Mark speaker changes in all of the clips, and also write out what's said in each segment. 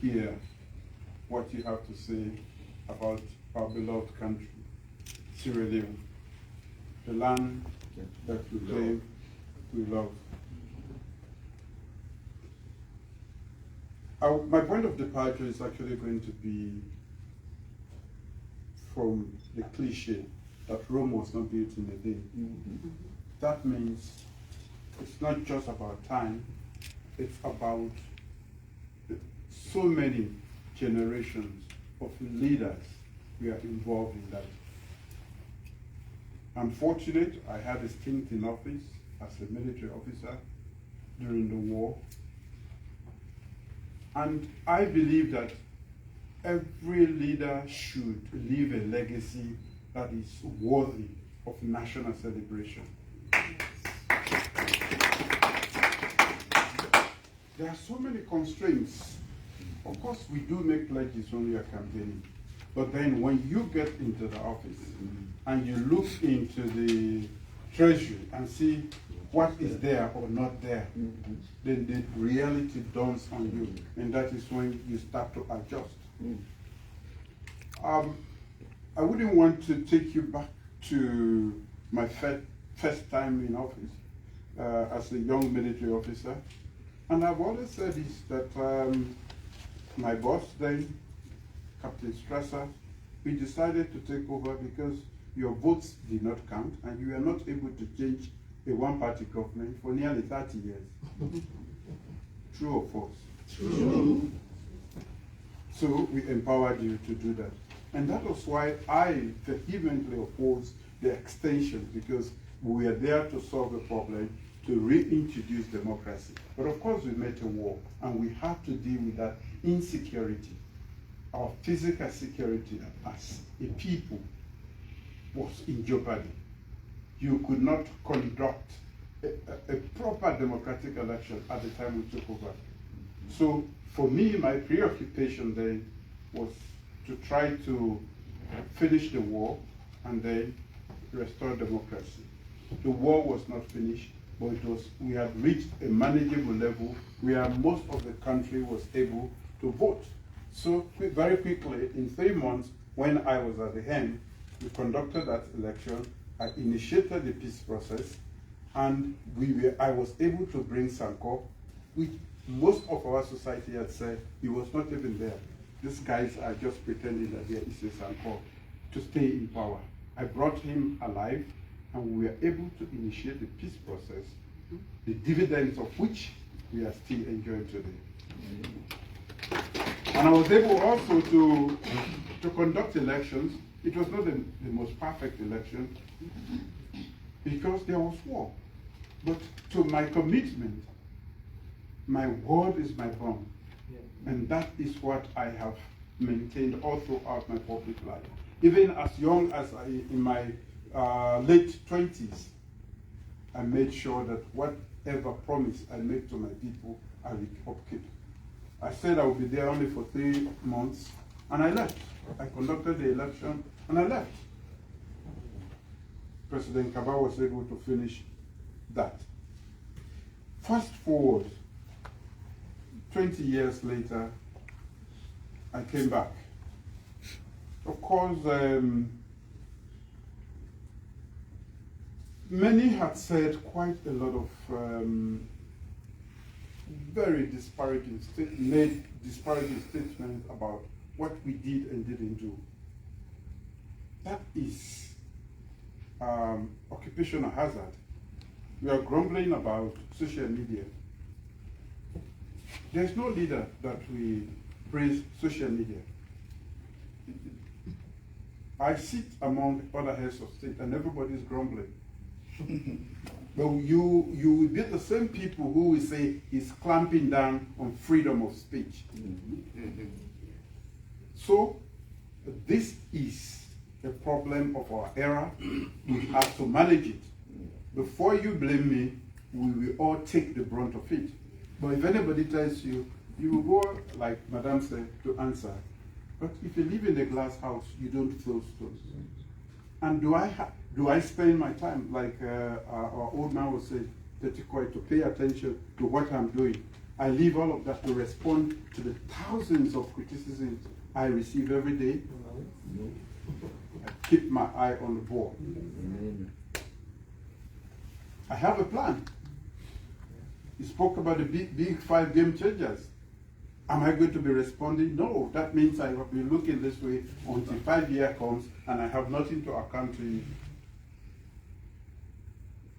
Speaker 1: hear what you have to say about our beloved country, Sierra Leone, the land that we claim we love. My point of departure is actually going to be from the cliche that Rome was not built in a day. That means it's not just about time, it's about so many generations of leaders who are involved in that. I'm fortunate I had a stint in office as a military officer during the war. And I believe that every leader should leave a legacy that is worthy of national celebration. There are so many constraints. Of course, we do make pledges when we are campaigning. But then when you get into the office and you look into the treasury and see what is there or not there, then the reality dawns on you. And that is when you start to adjust. I wouldn't want to take you back to my first time in office as a young military officer. And I've always said this, that my boss then, Captain Strasser, we decided to take over because your votes did not count and you were not able to change a one-party government for nearly 30 years. True or false? True. So we empowered you to do that. And that was why I vehemently opposed the extension, because we were there to solve a problem, to reintroduce democracy. But of course we met a war and we had to deal with that insecurity. Our physical security as a people was in jeopardy. You could not conduct a proper democratic election at the time we took over. So for me, my preoccupation then was to try to finish the war and then restore democracy. The war was not finished, but we had reached a manageable level where most of the country was able to vote. So very quickly, in 3 months, when I was at the helm, we conducted that election. I initiated the peace process, and I was able to bring Sanko, which most of our society had said he was not even there. These guys are just pretending that there is a Sanko to stay in power. I brought him alive, and we were able to initiate the peace process, the dividends of which we are still enjoying today. And I was able also to conduct elections. It was not the most perfect election because there was war. But to my commitment, my word is my bond. And that is what I have maintained all throughout my public life. Even as young as in my late 20s, I made sure that whatever promise I made to my people, I will upkeep. I said I would be there only for 3 months, and I left. I conducted the election, and I left. President Kaba was able to finish that. Fast forward, 20 years later, I came back. Of course, many had said quite a lot of very disparaging statements about what we did and didn't do. That is occupational hazard. We are grumbling about social media. There's no leader that we praise social media. I sit among other heads of state and everybody's grumbling. But you will be the same people who will say he's clamping down on freedom of speech. So this is a problem of our era. We have to manage it. Before you blame me, we will all take the brunt of it. But if anybody tells you, you will go, like Madame said, to answer. But if you live in a glass house, you don't throw stones. And do I spend my time, like our old man would say, to pay attention to what I'm doing? I leave all of that to respond to the thousands of criticisms I receive every day. I keep my eye on the ball. I have a plan. You spoke about the big 5 game changers. Am I going to be responding? No, that means I will be looking this way until 5 years comes and I have nothing to account to you.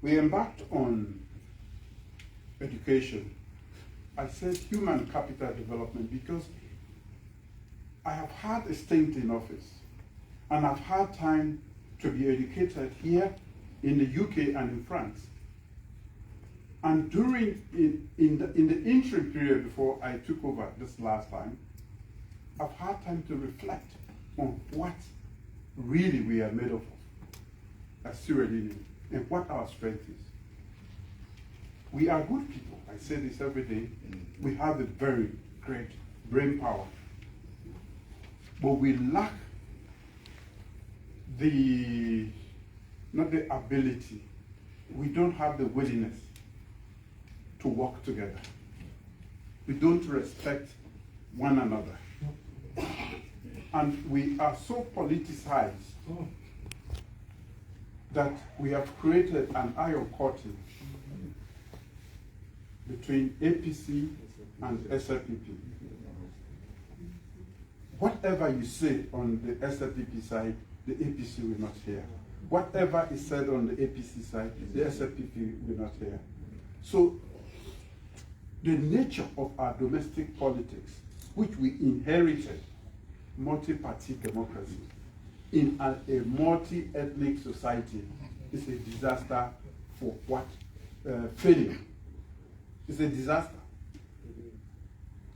Speaker 1: We embarked on education. I said human capital development because I have had a stint in office and I've had time to be educated here in the UK and in France. And during, in the interim period before I took over this last time, I've had time to reflect on what really we are made of as Sierra Leone and what our strength is. We are good people. I say this every day. We have a very great brain power. But we lack not the ability. We don't have the willingness to work together. We don't respect one another. And we are so politicized that we have created an iron curtain between APC and SLPP. Whatever you say on the SLPP side, the APC will not hear. Whatever is said on the APC side, the SLPP will not hear. So the nature of our domestic politics, which we inherited, multi-party democracy, in a multi-ethnic society, is a disaster for what? Failure. It's a disaster.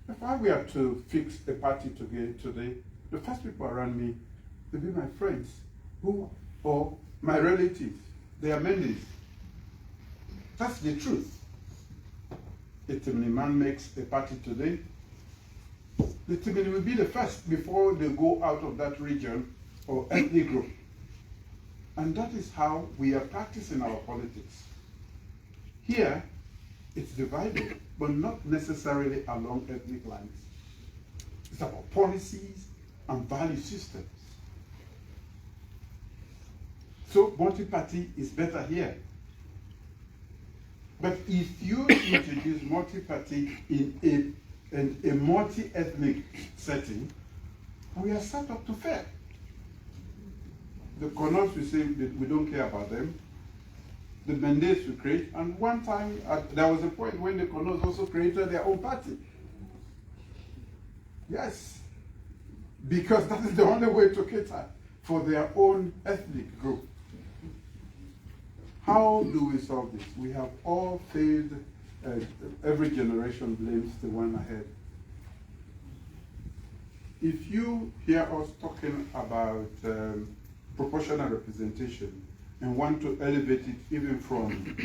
Speaker 1: If I were to fix a party today, the first people around me will be my friends, or my relatives. They are Mendes. That's the truth. A Timini man makes a party today, the Timini will be the first before they go out of that region or ethnic group. And that is how we are practicing our politics. Here, it's divided, but not necessarily along ethnic lines. It's about policies and value systems. So multi-party is better here. But if you introduce multi-party in a multi-ethnic setting, we are set up to fail. The Konos will say that we don't care about them. The Mendes will create, and one time there was a point when the Konos also created their own party. Yes, because that is the only way to cater for their own ethnic group. How do we solve this? We have all failed. Every generation blames the one ahead. If you hear us talking about proportional representation and want to elevate it even from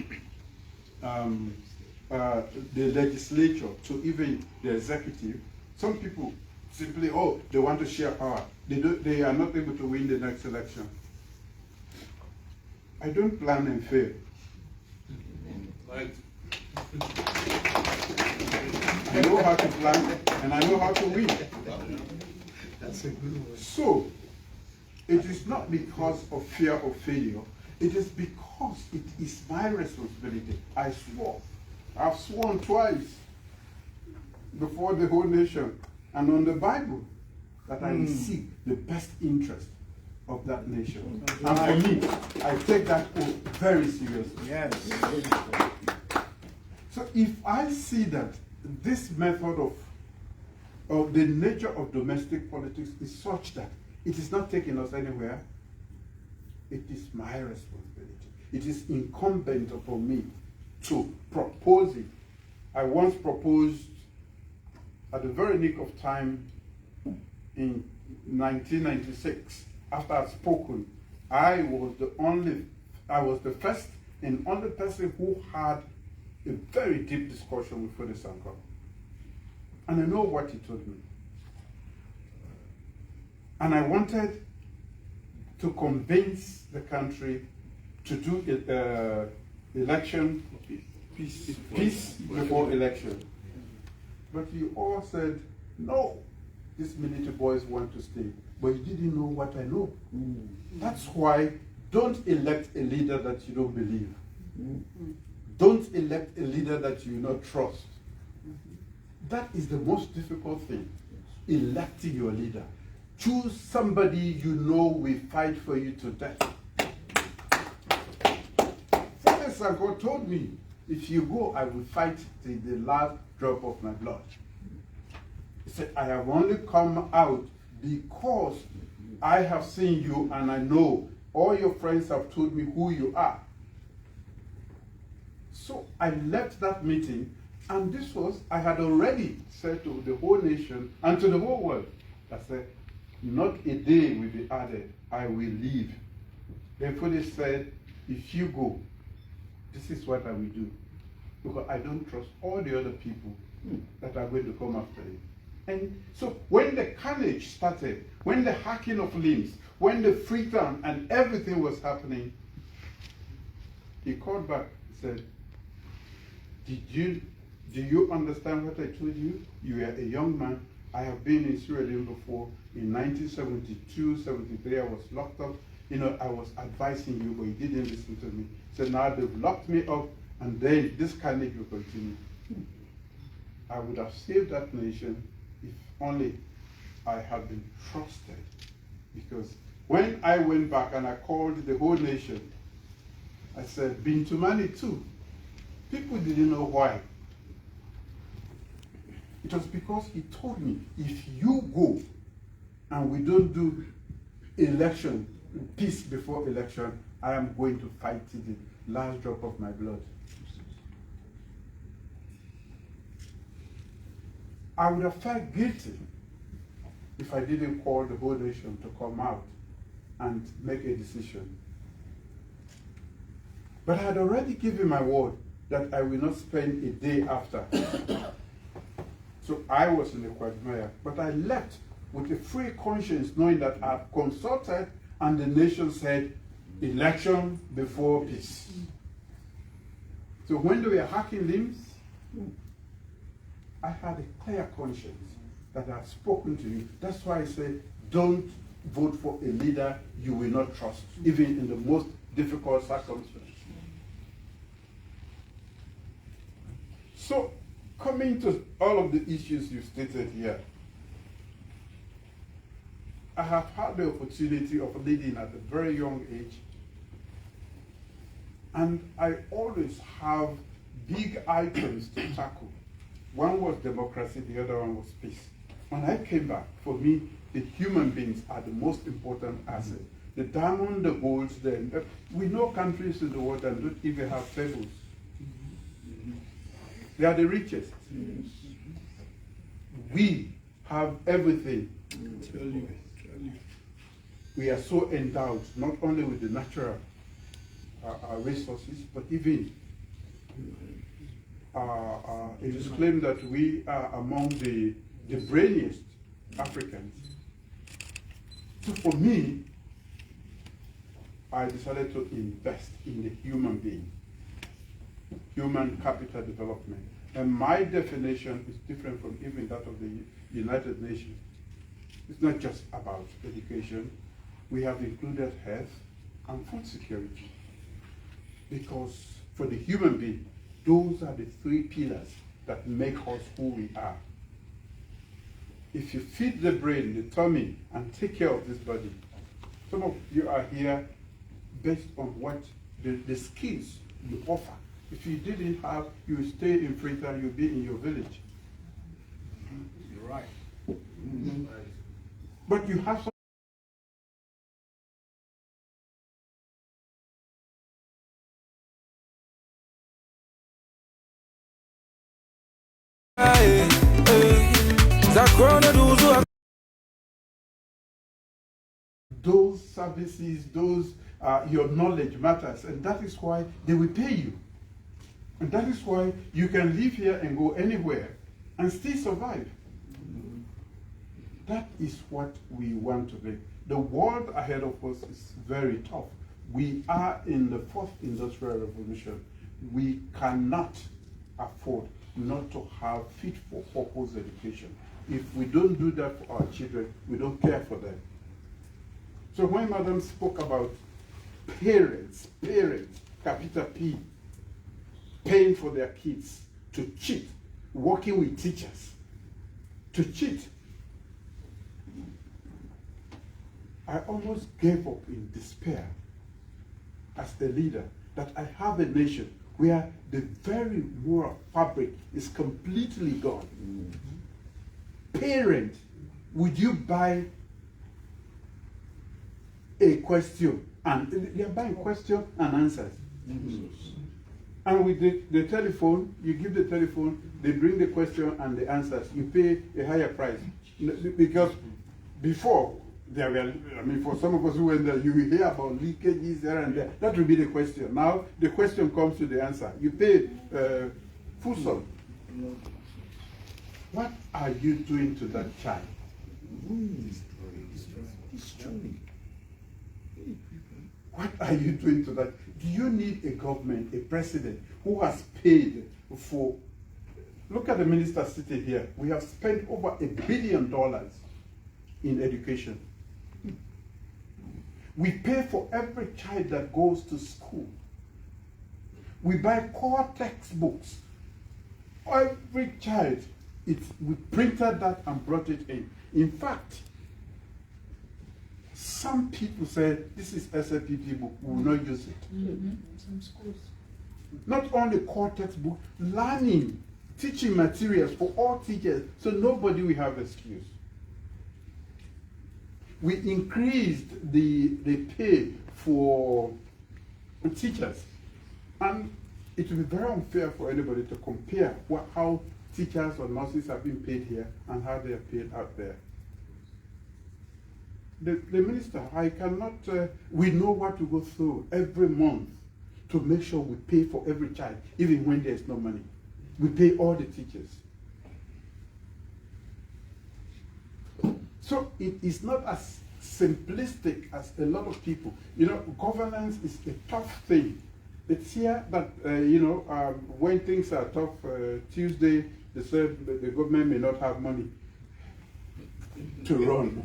Speaker 1: the legislature to even the executive, some people simply, they want to share power. They are not able to win the next election. I don't plan and fail.
Speaker 2: Right.
Speaker 1: I know how to plan and I know how to win.
Speaker 3: That's a good one.
Speaker 1: So, it is not because of fear of failure. It is because it is my responsibility. I swore. I've sworn twice before the whole nation and on the Bible that I will seek the best interest of that nation. And for me, I take that oath very seriously.
Speaker 3: Yes.
Speaker 1: So if I see that this method of the nature of domestic politics is such that it is not taking us anywhere, it is my responsibility. It is incumbent upon me to propose it. I once proposed at the very nick of time in 1996, after I'd spoken, I was the first and only person who had a very deep discussion with Fode Sanko. And I know what he told me. And I wanted to convince the country to do election peace before election. But you all said, no, these military boys want to stay. But you didn't know what I know. That's why don't elect a leader that you don't believe. Don't elect a leader that you not trust. That is the most difficult thing, electing your leader. Choose somebody you know will fight for you to death. Father Sanko told me, if you go, I will fight till the last drop of my blood. He said, I have only come out because I have seen you and I know all your friends have told me who you are. So I left that meeting, and this was, I had already said to the whole nation and to the whole world, I said, not a day will be added, I will leave. Therefore they said, if you go, this is what I will do. Because I don't trust all the other people that are going to come after you. And so when the carnage started, when the hacking of limbs, when the freetown and everything was happening, he called back and said, do you understand what I told you? You were a young man. I have been in Sierra Leone before. In 1972, 73, I was locked up. You know, I was advising you, but you didn't listen to me. So now they've locked me up, and then this carnage will continue. I would have saved that nation if only I had been trusted. Because when I went back and I called the whole nation, I said, Bintumani too. People didn't know why. It was because he told me, if you go and we don't do election, peace before election, I am going to fight to the last drop of my blood. I would have felt guilty if I didn't call the whole nation to come out and make a decision. But I had already given my word that I will not spend a day after. So I was in the quagmire, but I left with a free conscience, knowing that I've consulted and the nation said, election before peace. So when they were hacking limbs, I had a clear conscience that I've spoken to you. That's why I say, don't vote for a leader you will not trust, even in the most difficult circumstances. So, coming to all of the issues you stated here, I have had the opportunity of leading at a very young age, and I always have big items to tackle. One was democracy, the other one was peace. When I came back, for me, the human beings are the most important asset. The diamond, the gold, we know countries in the world that don't even have pebbles. They are the richest. We have everything. We are so endowed, not only with the natural resources, but even it is claimed that we are among the brainiest Africans. So for me, I decided to invest in the human being, human capital development. And my definition is different from even that of the United Nations. It's not just about education. We have included health and food security. Because for the human being, those are the three pillars that make us who we are. If you feed the brain, the tummy, and take care of this body, some of you are here based on what the skills you offer. If you didn't have, you would stay in Freetown, you'd be in your village.
Speaker 2: You're right.
Speaker 1: Mm-hmm. But you have some. Those services, those your knowledge matters, and that is why they will pay you. And that is why you can live here and go anywhere and still survive. That is what we want to be. The world ahead of us is very tough. We are in the fourth industrial revolution. We cannot afford not to have fit for purpose education. If we don't do that for our children, we don't care for them. So when Madam spoke about parents, capital P, paying for their kids to cheat, working with teachers to cheat, I almost gave up in despair as a leader that I have a nation where the very moral fabric is completely gone. Parent, would you buy a question? And they're buying question and answers. And with the telephone, you give the telephone, they bring the question and the answers. You pay a higher price. Because before, there were, I mean, for some of us who went there, you will hear about leakages here and there. That will be the question. Now, the question comes to the answer. You pay full sum. What are you doing to that child? What are you doing to that? Do you need a government, a president, who has paid for... Look at the minister sitting here. We have spent over $1 billion in education. We pay for every child that goes to school. We buy core textbooks. Every child, we printed that and brought it in. In fact, some people said, this is SLPP book, we will not use it.
Speaker 4: Some schools.
Speaker 1: Not only core textbook, learning, teaching materials for all teachers, so nobody will have excuse. We increased the pay for teachers. And it will be very unfair for anybody to compare how teachers or nurses have been paid here and how they are paid out there. The minister, I cannot, we know what we go through every month to make sure we pay for every child, even when there's no money. We pay all the teachers. So it is not as simplistic as a lot of people. You know, governance is a tough thing. It's here that, when things are tough, Tuesday, they said the government may not have money to run.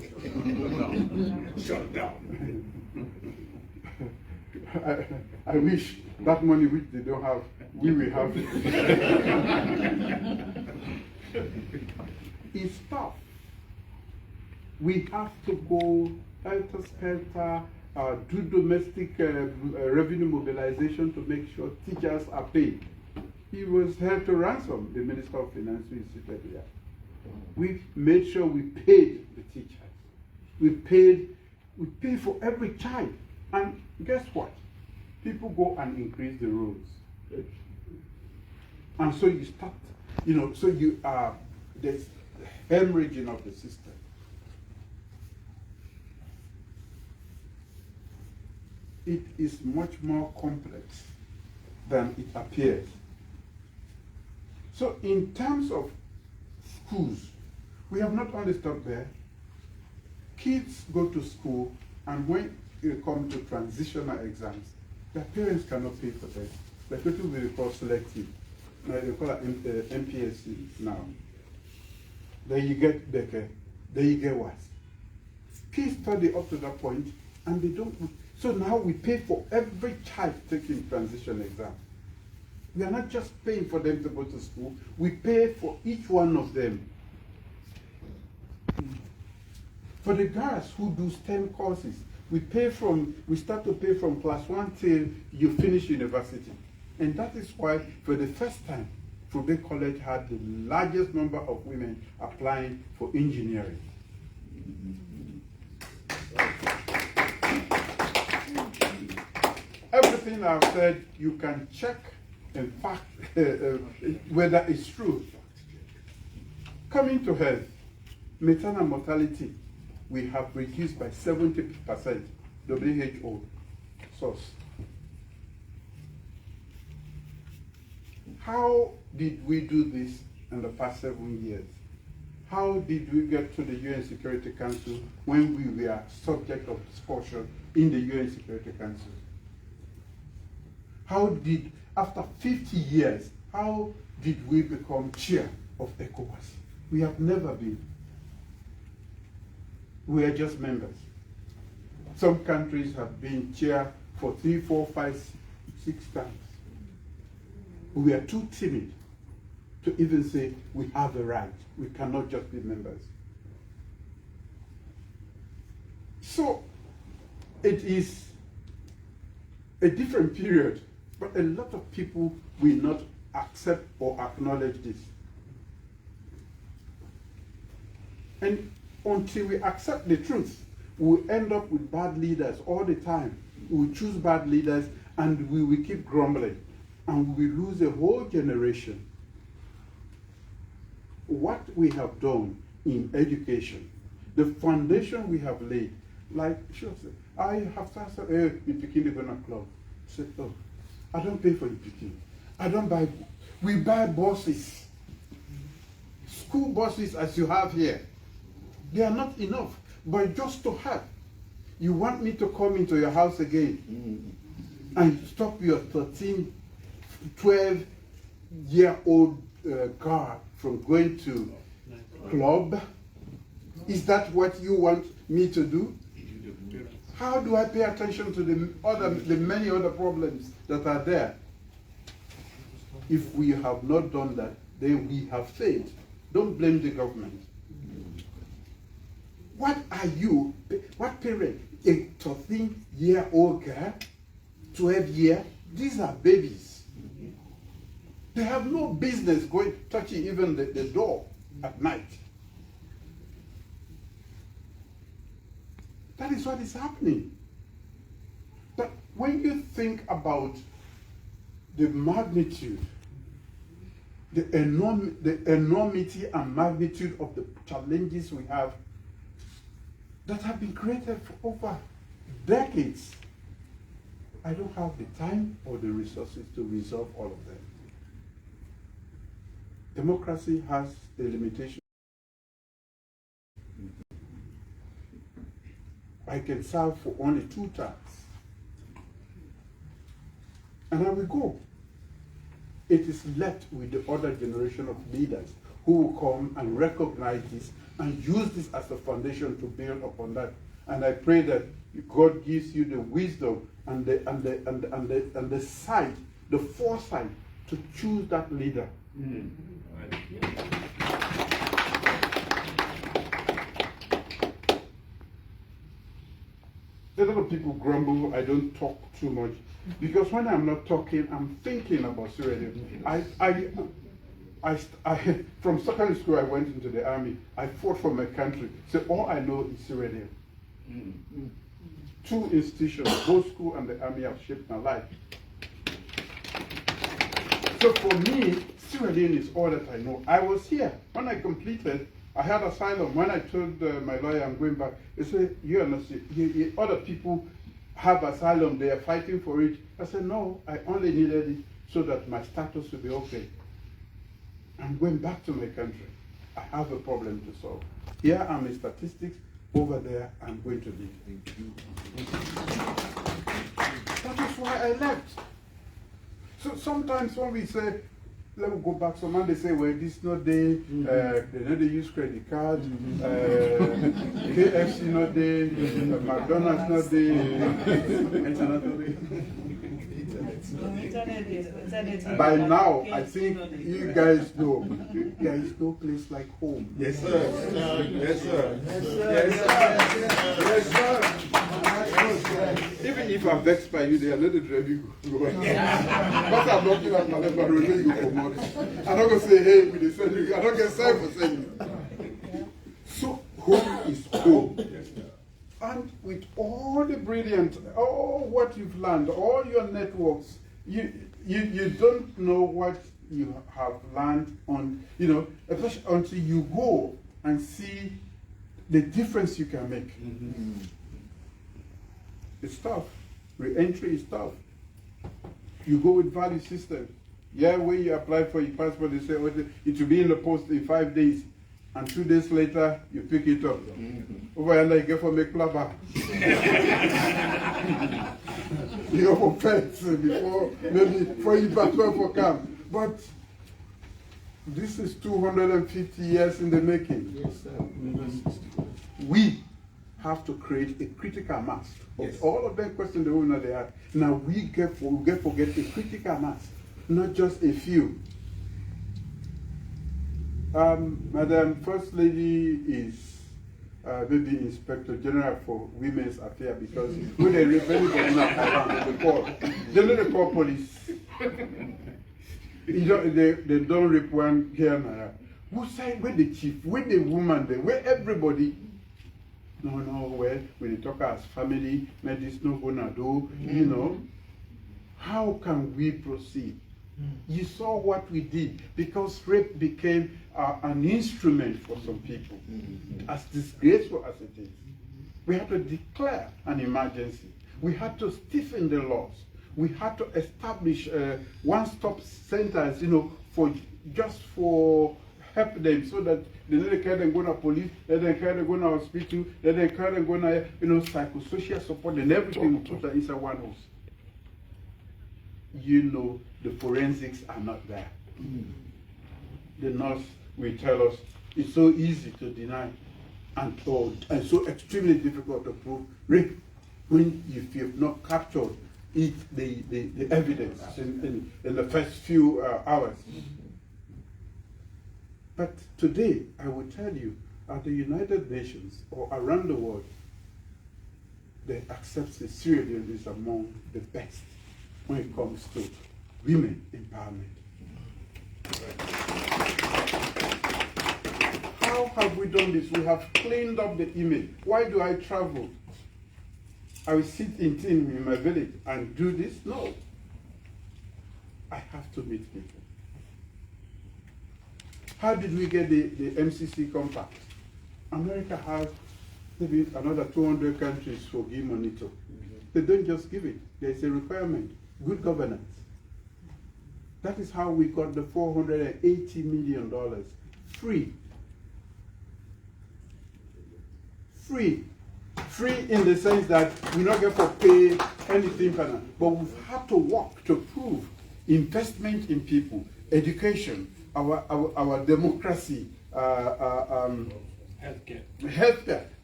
Speaker 2: Shut down.
Speaker 1: I wish that money which they don't have, we will have. It's tough. We have to go helter-skelter, do domestic revenue mobilization to make sure teachers are paid. He was held to ransom, the Minister of Finance who is seated here. We made sure we paid the teachers. We paid for every child. And guess what? People go and increase the rules. And so you start, so you are, there's hemorrhaging of the system. It is much more complex than it appears. So in terms of schools, we have not only stopped there. Kids go to school, and when they come to transitional exams, their parents cannot pay for them. Like what we call selective. Now they call it MPSC now. Then you get better, then you get worse. Kids study up to that point, and they don't. So now we pay for every child taking transition exam. We are not just paying for them to go to school, we pay for each one of them. For the guys who do STEM courses, we start to pay from class 1 till you finish university. And that is why, for the first time, Fulbe College had the largest number of women applying for engineering. Everything I've said, you can check, in fact, whether it's true. Coming to health, maternal mortality, we have reduced by 70%, WHO source. How did we do this in the past 7 years? How did we get to the UN Security Council when we were subject of discussion in the UN Security Council? How did, after 50 years, how did we become chair of ECOWAS. We have never been. We are just members. Some countries have been chair for 3, 4, 5, 6 times. We are too timid to even say we have a right. We cannot just be members. So it is a different period, but a lot of people will not accept or acknowledge this. And until we accept the truth, we'll end up with bad leaders all the time. We'll choose bad leaders and we will keep grumbling. And we lose a whole generation. What we have done in education, the foundation we have laid, like she said, I have started, you picking the Ghana club. I said, oh, I don't pay for the picking. I don't buy, we buy buses. School buses as you have here. They are not enough, but just to have. You want me to come into your house again and stop your 13, 12-year-old girl from going to club? Is that what you want me to do? How do I pay attention to the many other problems that are there? If we have not done that, then we have failed. Don't blame the government. What are you, what parent, a 13-year-old girl, 12-year, these are babies. They have no business touching even the door at night. That is what is happening. But when you think about the magnitude, the enormity and magnitude of the challenges we have that have been created for over decades, I don't have the time or the resources to resolve all of them. Democracy has a limitation. I can serve for only 2 terms. And I will go. It is left with the other generation of leaders who will come and recognize this and use this as a foundation to build upon that. And I pray that God gives you the wisdom and the sight, the foresight to choose that leader. A lot of people grumble I don't talk too much, because when I'm not talking, I'm thinking about Sierra Leone. From secondary school, I went into the army. I fought for my country. So all I know is Sierra Leone. 2 institutions, both school and the army, have shaped my life. So for me, Sierra Leone is all that I know. I was here. When I completed, I had asylum. When I told my lawyer I'm going back, he said, you are not, other people have asylum, they are fighting for it. I said, no, I only needed it so that my status would be okay. I'm going back to my country. I have a problem to solve. Here I'm in statistics, over there I'm going to leave. That is why I left. So sometimes when we say, let me go back, some man they say, well, this not day, they know they use credit card, KFC not day, McDonald's not day. By now, I think you guys know there is no place like home.
Speaker 2: Yes, sir. Yes, sir.
Speaker 1: Yes, sir. Even if I'm vexed by you, they are not the drive you go. But I'm looking at my left, but really you come on. I'm not going to say, hey, we send you. I don't get signed for saying you. So, home is home. And with all the brilliant, all what you've learned, all your networks, you don't know what you have learned on, especially until you go and see the difference you can make. It's tough. Re-entry is tough. You go with value system. Yeah, when you apply for your passport, they say, oh, it will be in the post in 5 days. And 2 days later, you pick it up. Over there, you get for make plaba. You go for pets before you passport for camp. But This is 250 years in the making.
Speaker 3: Yes, sir.
Speaker 1: We have to create a critical mass.
Speaker 3: Yes.
Speaker 1: All of them question the owner they are. Now we forget a critical mass, not just a few. Madam First Lady is maybe Inspector General for Women's Affairs, because when they rape anybody in Iran, they don't call police. They don't rape one here and there. Who side? Where the chief? Where the woman? Where everybody? No, well, when they talk as family, may this no gonna do, you know. How can we proceed? You saw what we did, because rape became an instrument for some people, as disgraceful as it is. We had to declare an emergency. We had to stiffen the laws. We had to establish one-stop centers, you know, for help them, so that they don't care them going to police, they don't care them going to hospital, they don't care them going to, you know, psychosocial support and everything. We put that inside one house. You know, the forensics are not there. The nurse will tell us it's so easy to deny and so extremely difficult to prove rape when if you've not captured the evidence in the first few hours. But today, I will tell you, at the United Nations or around the world, they accept that Sierra Leone is among the best when it comes to women empowerment. How have we done this? We have cleaned up the image. Why do I travel? I will sit in my village and do this? No. I have to meet people. How did we get the MCC compact? America has maybe another 200 countries for give money to. They don't just give it. There's a requirement. Good governance. That is how we got the $480 million. Free. Free. Free in the sense that we not get to pay anything for that. But we've had to work to prove investment in people, education, our democracy, healthcare,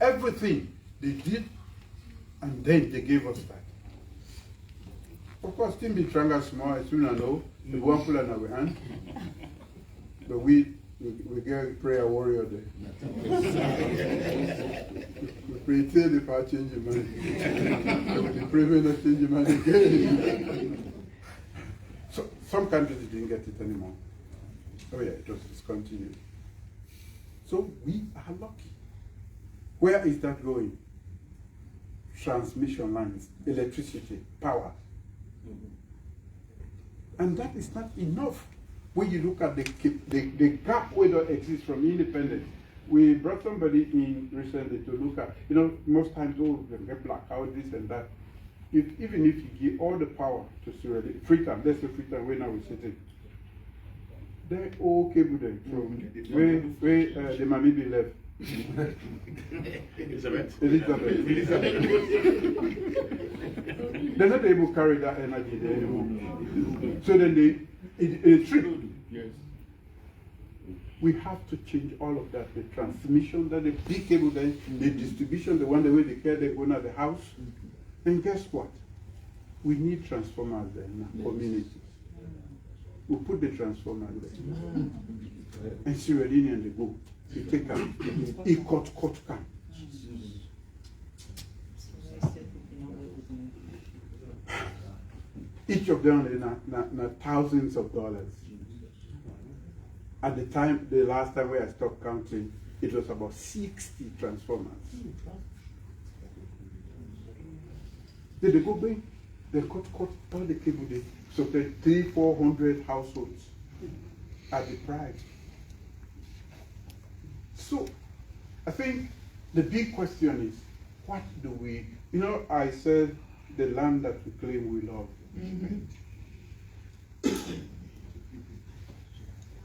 Speaker 1: everything they did, and then they gave us that. Of course, things be trying small, as soon as I know, the one pull in our hand, but we get prayer warrior there. We pray till if I change your mind. We pray when I change your mind again. So some countries didn't get it anymore. Oh yeah, it was discontinued. So we are lucky. Where is that going? Transmission lines, electricity, power. And that is not enough. When you look at the gap where that exists from independence. We brought somebody in recently to look at, you know, most times, oh, they get blackout, this and that. Even if you give all the power to Sierra Leone, Freetown, let's say Freetown, where now we're sitting, they're all cable there from where the Mamibi left. Elizabeth. They're not able to carry that energy there anymore. So then a trip.
Speaker 2: Yes.
Speaker 1: We have to change all of that. The transmission, that the big cable there, the distribution, the one the way they care, they go to the house. And guess what? We need transformers there in our communities. We put the transformer there. And Sierra Leone they go. You take them. It cut can. Each of them are thousands of dollars. At the time, the last time I stopped counting, it was about 60 transformers. Then they go back, they cut all the cable there. So there are 300-400 households at the price. So I think the big question is, what do we, you know, I said the land that we claim we love.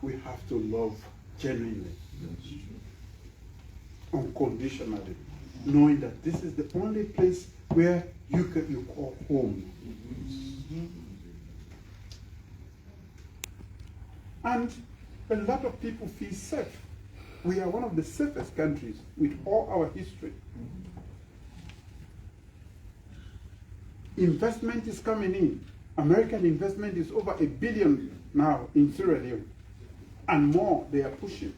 Speaker 1: We have to love genuinely, unconditionally, knowing that this is the only place where you call home. And a lot of people feel safe. We are one of the safest countries with all our history. Investment is coming in. American investment is over $1 billion now in Sierra Leone. And more they are pushing.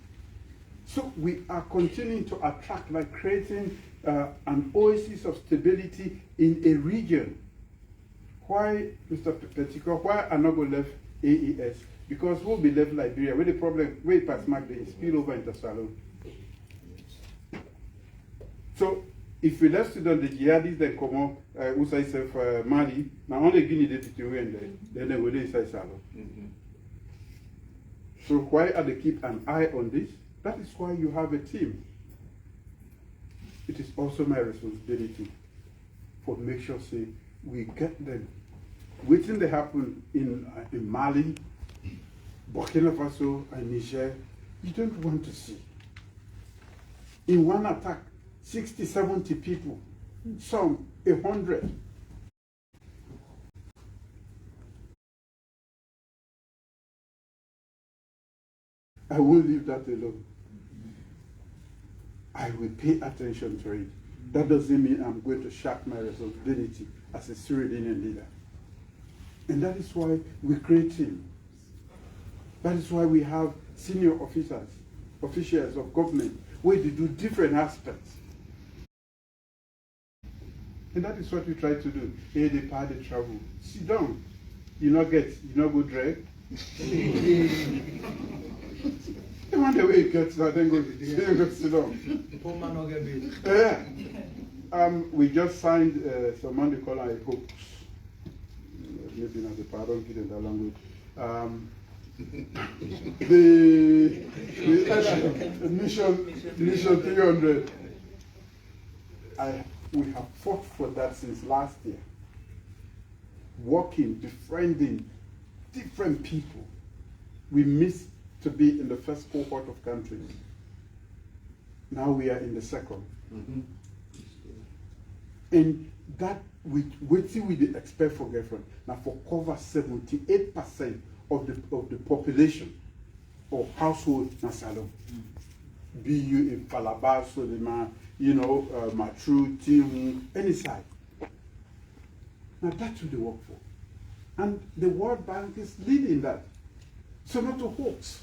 Speaker 1: So we are continuing to attract, like creating an oasis of stability in a region. Why, Mr. Petico, why are not going to left AES? Because we'll be left Liberia, where the problem, where past Magda is spill over into Salone. So if we left Sudan, the jihadis that come up, Usai Sef Mali, now only Guinea deputy and then they will inside Salone. So why are they keep an eye on this? That is why you have a team. It is also my responsibility for make sure say we get them. Waiting they happen in Mali, Burkina Faso, and Niger, you don't want to see. In one attack, 60, 70 people, some 100. I won't leave that alone. I will pay attention to it. That doesn't mean I'm going to shirk my responsibility as a Sierra Leonean leader. And that is why we create teams. That is why we have senior officers, officials of government, where they do different aspects. And that is what we try to do. Hey, they pay the travel. Sit down. You not go drag. The one the way it gets now, then go sit down.
Speaker 3: Poor man not get paid.
Speaker 1: Yeah. We just signed someone they call a hoax. Maybe not the pardon, get in that language. The mission 300. We have fought for that since last year. Working, befriending different people. We missed to be in the first cohort of countries. Now we are in the second. And that what we expect for girlfriend. Now for cover 78% of the population or household in Salone. Be you in Falaba, Solima, Matru, Tihu, any side. Now that's what they work for. And the World Bank is leading that. So not a hoax.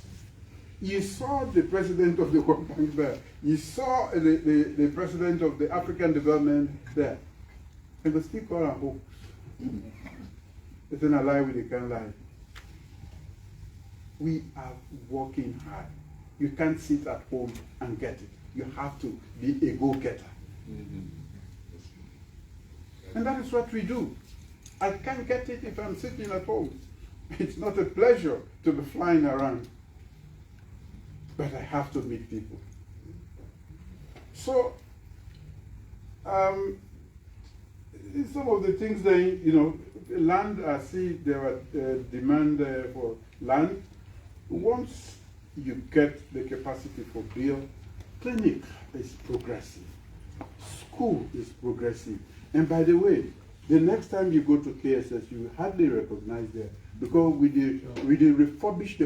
Speaker 1: You saw the president of the World Bank there. You saw the president of the African Development there. And they still call a hoax. It's not a lie we can't lie. We are working hard. You can't sit at home and get it. You have to be a go-getter. And that is what we do. I can't get it if I'm sitting at home. It's not a pleasure to be flying around. But I have to meet people. So, some of the things that, land, I see there are demand for land. Once you get the capacity for build, clinic is progressive. School is progressive. And by the way, the next time you go to KSS, you hardly recognize there because we refurbish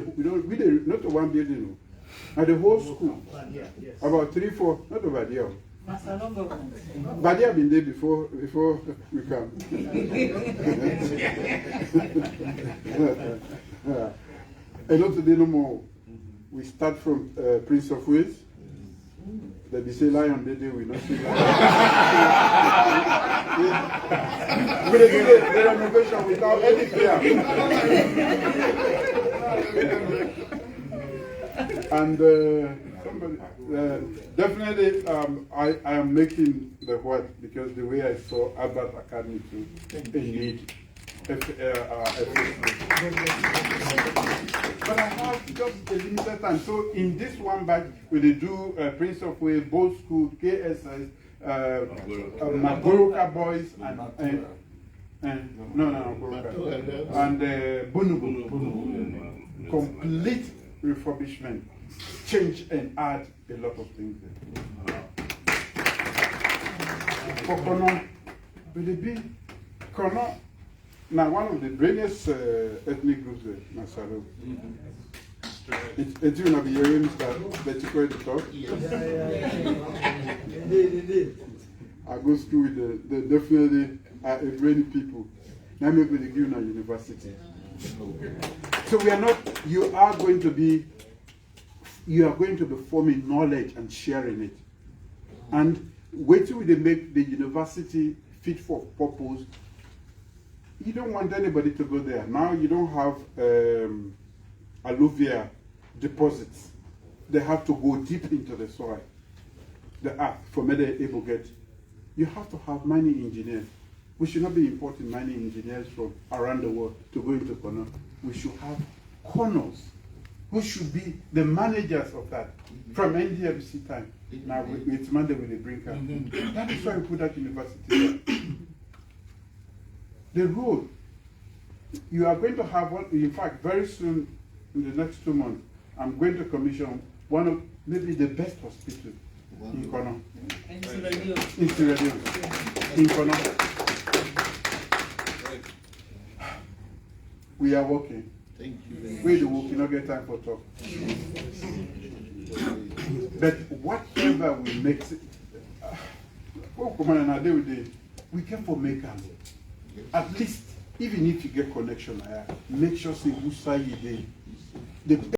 Speaker 1: not the one building, and the whole school. About 3, 4, not over there. But they have been there before we come. And not today no more. We start from Prince of Wales. They be say lion, they we not see lion. We do the renovation without any fear. And definitely, I am making the what because the way I saw Albert Academy too, they need. But I have just a limited time. So in this one batch, we do Prince of Wales, both school, KSS, Magoroka boys, and Bunubu. Complete refurbishment, change and add a lot of things there. For Kono, will it be Kono? Now, one of the brainiest ethnic groups in Salone. It's going to be hearing that you the talk.
Speaker 3: Indeed.
Speaker 1: I go to school with the definitely brainy people. Now I'm going to give you a university. So we are not, you are going to be forming knowledge and sharing it. And wait till they make the university fit for purpose. You don't want anybody to go there. Now you don't have alluvial deposits. They have to go deep into the soil, the earth, for me to able get. You have to have mining engineers. We should not be importing mining engineers from around the world to go into Kono. We should have corners who should be the managers of that from NDFC time. Now it's Monday with the brinker. That is why we put that university there. The road, you are going to have one, in fact, very soon, in the next 2 months, I'm going to commission one of maybe the best hospitals in Kono. In Sierra Leone. In Kono. We are working.
Speaker 2: Thank you.
Speaker 1: We the work, you not get time for talk. But whatever we make, we can for make them. At least, even if you get connection, make sure say who say you did.